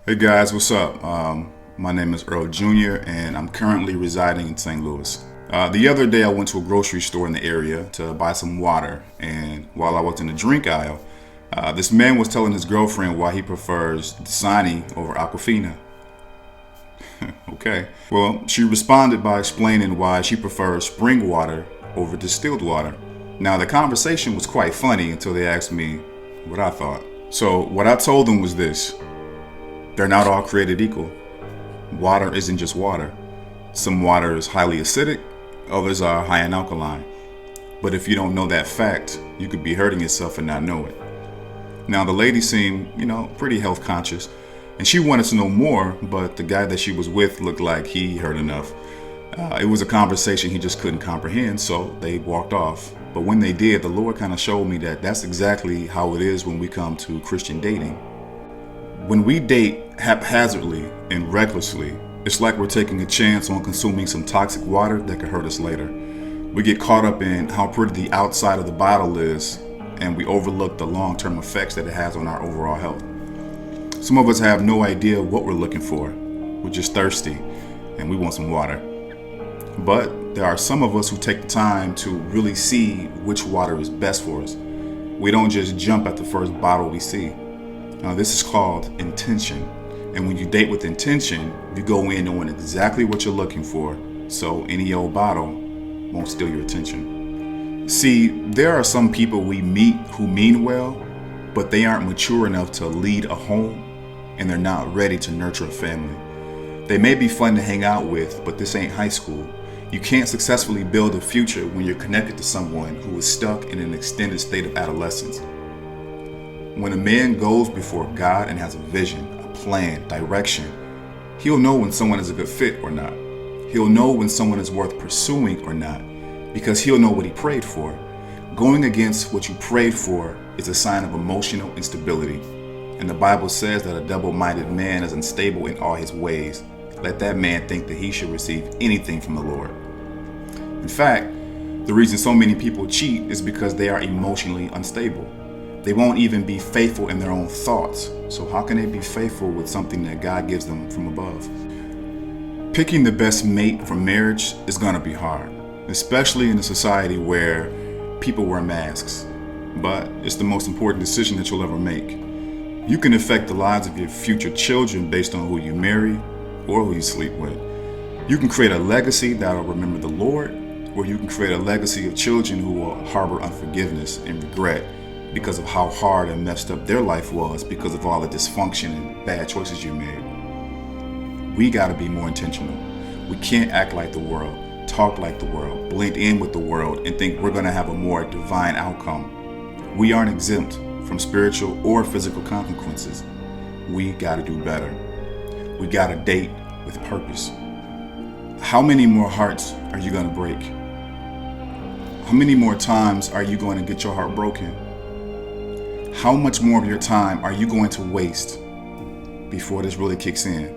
Hey guys, what's up? My name is Earl Jr. and I'm currently residing in St. Louis. The other day I went to a grocery store in the area to buy some water, and while I was in the drink aisle, this man was telling his girlfriend why he prefers Dasani over Aquafina. Okay. Well, she responded by explaining why she prefers spring water over distilled water. Now, the conversation was quite funny until they asked me what I thought. So what I told them was this: they're not all created equal. Water isn't just water. Some water is highly acidic, others are high in alkaline. But if you don't know that fact, you could be hurting yourself and not know it. Now, the lady seemed, pretty health conscious, and she wanted to know more, but the guy that she was with looked like he heard enough. It was a conversation he just couldn't comprehend, so they walked off. But when they did, the Lord kind of showed me that that's exactly how it is when we come to Christian dating. When we date haphazardly and recklessly, it's like we're taking a chance on consuming some toxic water that could hurt us later. We get caught up in how pretty the outside of the bottle is, and we overlook the long-term effects that it has on our overall health. Some of us have no idea what we're looking for. We're just thirsty, and we want some water. But there are some of us who take the time to really see which water is best for us. We don't just jump at the first bottle we see. Now, this is called intention. And when you date with intention, you go in knowing exactly what you're looking for, so any old bottle won't steal your attention. See, there are some people we meet who mean well, but they aren't mature enough to lead a home, and they're not ready to nurture a family. They may be fun to hang out with, but this ain't high school. You can't successfully build a future when you're connected to someone who is stuck in an extended state of adolescence. When a man goes before God and has a vision, a plan, direction, he'll know when someone is a good fit or not. He'll know when someone is worth pursuing or not, because he'll know what he prayed for. Going against what you prayed for is a sign of emotional instability. And the Bible says that a double-minded man is unstable in all his ways. Let that man think that he should receive anything from the Lord. In fact, the reason so many people cheat is because they are emotionally unstable. They won't even be faithful in their own thoughts. So how can they be faithful with something that God gives them from above? Picking the best mate for marriage is going to be hard, especially in a society where people wear masks. But it's the most important decision that you'll ever make. You can affect the lives of your future children based on who you marry or who you sleep with. You can create a legacy that will remember the Lord, or you can create a legacy of children who will harbor unforgiveness and regret because of how hard and messed up their life was because of all the dysfunction and bad choices you made. We got to be more intentional. We can't act like the world, talk like the world, blend in with the world, and think we're going to have a more divine outcome. We aren't exempt from spiritual or physical consequences. We got to do better. We got to date with purpose. How many more hearts are you going to break? How many more times are you going to get your heart broken? How much more of your time are you going to waste before this really kicks in?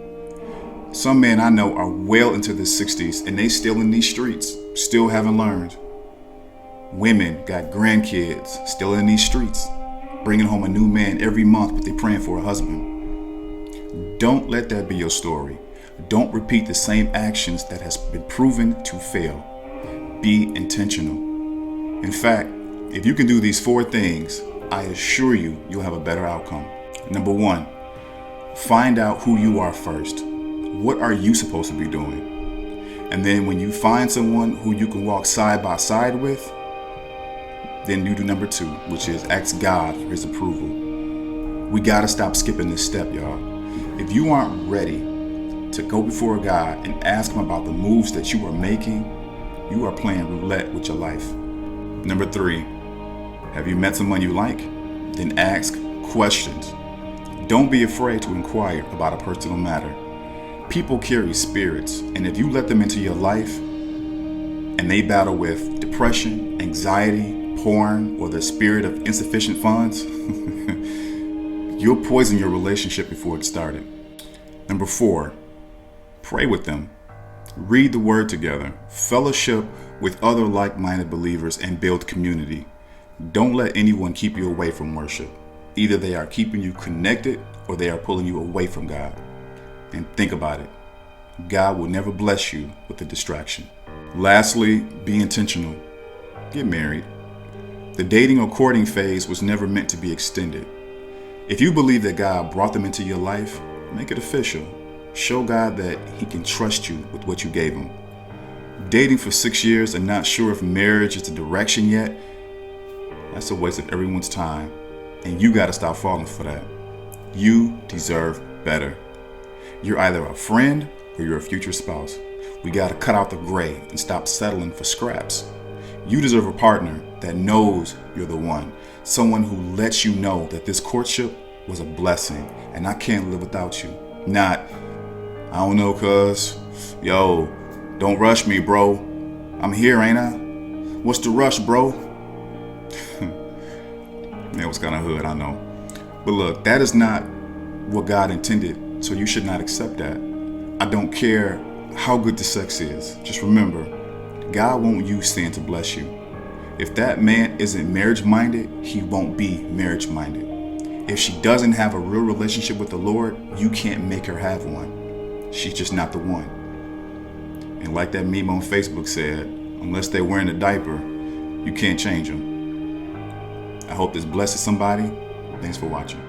Some men I know are well into their 60s and they still in these streets, still haven't learned. Women got grandkids, still in these streets, bringing home a new man every month, but they praying for a husband. Don't let that be your story. Don't repeat the same actions that has been proven to fail. Be intentional. In fact, if you can do these 4 things, I assure you, you'll have a better outcome. Number 1, find out who you are first. What are you supposed to be doing? And then when you find someone who you can walk side by side with, then you do number 2, which is ask God for his approval. We gotta stop skipping this step, y'all. If you aren't ready to go before God and ask him about the moves that you are making, you are playing roulette with your life. Number 3, have you met someone you like? Then ask questions. Don't be afraid to inquire about a personal matter. People carry spirits, and if you let them into your life and they battle with depression, anxiety, porn, or the spirit of insufficient funds, you'll poison your relationship before it started. Number 4, pray with them. Read the word together. Fellowship with other like-minded believers and build community. Don't let anyone keep you away from worship. Either they are keeping you connected or they are pulling you away from God. And think about it. God will never bless you with a distraction. Lastly, be intentional. Get married. The dating or courting phase was never meant to be extended. If you believe that God brought them into your life, make it official. Show God that He can trust you with what you gave Him. Dating for 6 years and not sure if marriage is the direction yet, that's a waste of everyone's time. And you got to stop falling for that. You deserve better. You're either a friend or you're a future spouse. We got to cut out the gray and stop settling for scraps. You deserve a partner that knows you're the one. Someone who lets you know that this courtship was a blessing and I can't live without you. Not, I don't know, cuz, yo, don't rush me, bro. I'm here, ain't I? What's the rush, bro? That was kind of hood, I know. But look, that is not what God intended, so you should not accept that. I don't care how good the sex is. Just remember, God won't use sin to bless you. If that man isn't marriage-minded, he won't be marriage-minded. If she doesn't have a real relationship with the Lord, you can't make her have one. She's just not the one. And like that meme on Facebook said, unless they're wearing a diaper, you can't change them. I hope this blesses somebody. Thanks for watching.